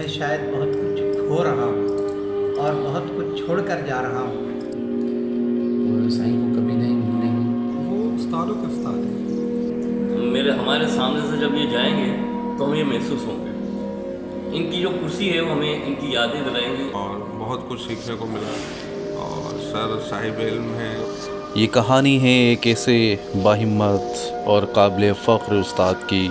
میں شاید بہت کچھ کھو رہا ہوں اور بہت کچھ چھوڑ کر جا رہا ہوں۔ اور سائیں کو کبھی نہیں بھولیں گے۔ وہ استادوں کے استاد ہیں۔ ہمارے سامنے سے جب یہ جائیں گے تو ہمیں یہ محسوس ہوں گے، ان کی جو کرسی ہے وہ ہمیں ان کی یادیں دلائیں گے۔ اور بہت کچھ سیکھنے کو ملا، اور سر صاحب علم ہیں۔ یہ کہانی ہے ایک ایسے باہمت اور قابل فخر استاد کی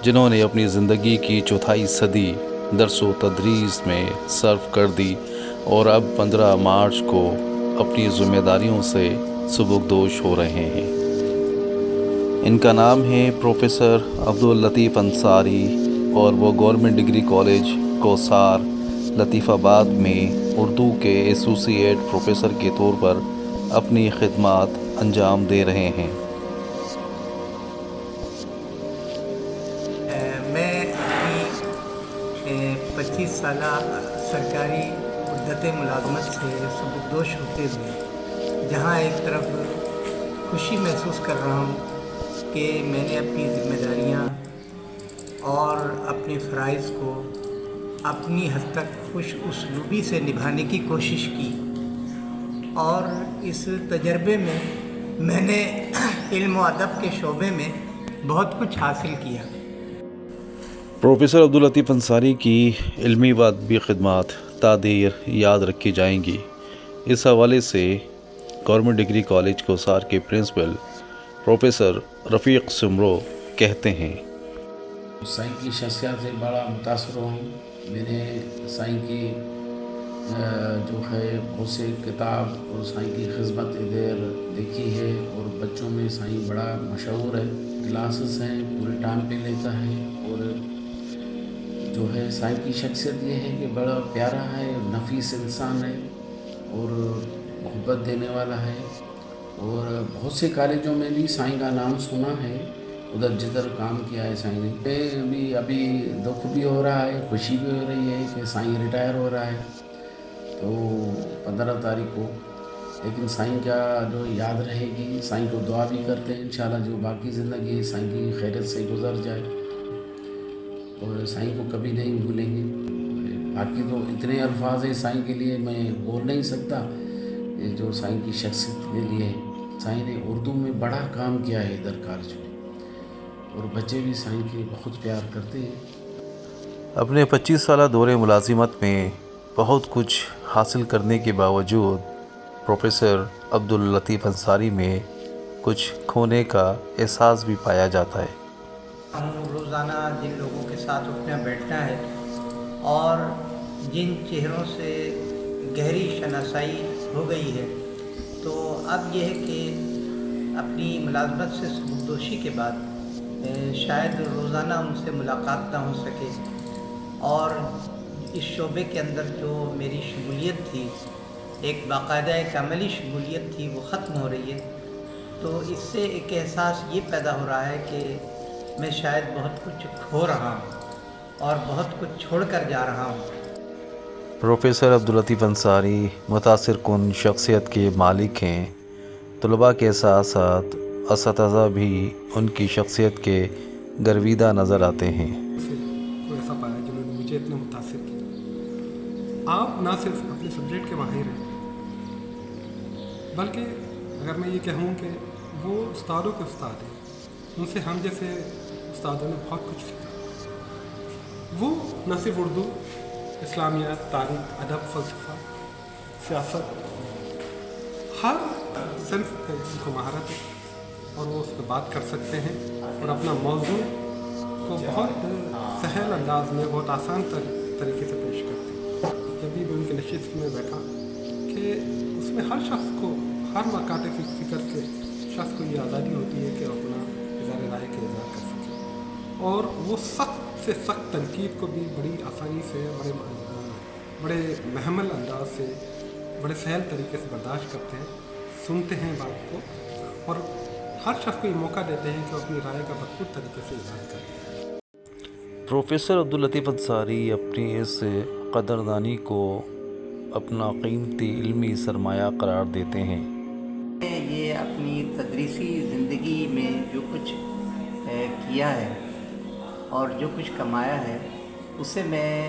جنہوں نے اپنی زندگی کی چوتھائی صدی درس و تدریس میں صرف کر دی اور اب 15 مارچ کو اپنی ذمہ داریوں سے سبکدوش ہو رہے ہیں۔ ان کا نام ہے پروفیسر عبداللطیف انصاری، اور وہ گورنمنٹ ڈگری کالج کوثار لطیف آباد میں اردو کے ایسوسی ایٹ پروفیسر کے طور پر اپنی خدمات انجام دے رہے ہیں۔ میں اپنی 25 سالہ سرکاری مدت ملازمت سے سبکدوش ہوتے ہوئے جہاں ایک طرف خوشی محسوس کر رہا ہوں کہ میں نے اپنی ذمہ داریاں اور اپنے فرائض کو اپنی حد تک خوش اسلوبی سے نبھانے کی کوشش کی، اور اس تجربے میں نے علم و ادب کے شعبے میں بہت کچھ حاصل کیا۔ پروفیسر عبداللطیف انصاری کی علمی و ادبی خدمات تا دیر یاد رکھی جائیں گی۔ اس حوالے سے گورنمنٹ ڈگری کالج کوثار کے پرنسپل پروفیسر رفیق سمرو کہتے ہیں، سائیں کی شخصیت سے بڑا متاثر ہوں۔ میں نے سائیں کی جو ہے بہت سے کتاب اور سائیں کی خدمت ادھر دیکھی ہے، اور بچوں میں سائیں بڑا مشہور ہے، کلاسز ہیں پورے ٹائم پہ لیتا ہے، اور جو ہے سائیں کی شخصیت یہ ہے کہ بڑا پیارا ہے، نفیس انسان ہے اور محبت دینے والا ہے، اور بہت سے کالجوں میں بھی سائیں کا نام سنا ہے، ادھر جدھر کام کیا ہے سائیں نے۔ ابھی دکھ بھی ہو رہا ہے، خوشی بھی ہو رہی ہے کہ سائیں ریٹائر ہو رہا ہے تو 15 تاریخ کو، لیکن سائیں کا جو یاد رہے گی، سائیں کو دعا بھی کرتے ہیں انشاءاللہ جو باقی زندگی سائیں کی خیریت سے گزر جائے، اور سائیں کو کبھی نہیں بھولیں گے۔ باقی تو اتنے الفاظ ہیں سائیں کے لیے میں بول نہیں سکتا، یہ جو سائیں کی شخصیت کے لیے سائیں نے اردو میں بڑا کام کیا ہے ادھر کالج میں، اور بچے بھی سائیں کے بہت پیار کرتے ہیں۔ اپنے 25 سالہ دور ملازمت میں بہت کچھ حاصل کرنے کے باوجود پروفیسر عبداللطیف انصاری میں کچھ کھونے کا احساس بھی پایا جاتا ہے۔ روزانہ جن لوگوں کے ساتھ اٹھنا بیٹھنا ہے اور جن چہروں سے گہری شناسائی ہو گئی ہے، تو اب یہ ہے کہ اپنی ملازمت سے سبکدوشی کے بعد شاید روزانہ ان سے ملاقات نہ ہو سکے، اور اس شعبے کے اندر جو میری شمولیت تھی، ایک باقاعدہ ایک عملی شمولیت تھی، وہ ختم ہو رہی ہے۔ تو اس سے ایک احساس یہ پیدا ہو رہا ہے کہ میں شاید بہت کچھ کھو رہا ہوں اور بہت کچھ چھوڑ کر جا رہا ہوں۔ پروفیسر عبداللطیف انصاری متاثر کن شخصیت کے مالک ہیں۔ طلباء کے ساتھ ساتھ اساتذہ بھی ان کی شخصیت کے گرویدہ نظر آتے ہیں۔ کوئی ایسا پایا جنہوں نے مجھے اتنے متاثر کیا۔ آپ نہ صرف اپنے سبجیکٹ کے ماہر ہیں، بلکہ اگر میں یہ کہوں کہ وہ استادوں کے استاد ہیں، ان سے ہم جیسے استادوں نے بہت کچھ سیکھا۔ وہ نہ صرف اردو، اسلامیات، تاریخ، ادب، فلسفہ، سیاست، ہر صنف پہ ان کو مہارت ہے، اور وہ اس پہ بات کر سکتے ہیں اور اپنا موضوع کو بہت سہل انداز میں، بہت آسان طریقے سے پیش کرتے ہیں۔ جب بھی میں ان کے نشست میں بیٹھا کہ اس میں ہر شخص کو، ہر مکاتب فکر کے شخص کو یہ آزادی ہوتی ہے کہ اپنا اظہار رائے کا اظہار کر سکے، اور وہ سخت سے سخت تنقید کو بھی بڑی آسانی سے، بڑے محمل انداز سے، بڑے سہل طریقے سے برداشت کرتے ہیں، سنتے ہیں بات کو، اور ہر شخص کو یہ موقع دیتے ہیں کہ اپنی رائے کا بھرپور طریقے سے اظہار کرے۔ پروفیسر عبداللطیف انصاری اپنی اس قدردانی کو اپنا قیمتی علمی سرمایہ قرار دیتے ہیں۔ یہ اپنی تدریسی زندگی میں جو کچھ کیا ہے اور جو کچھ کمایا ہے، اسے میں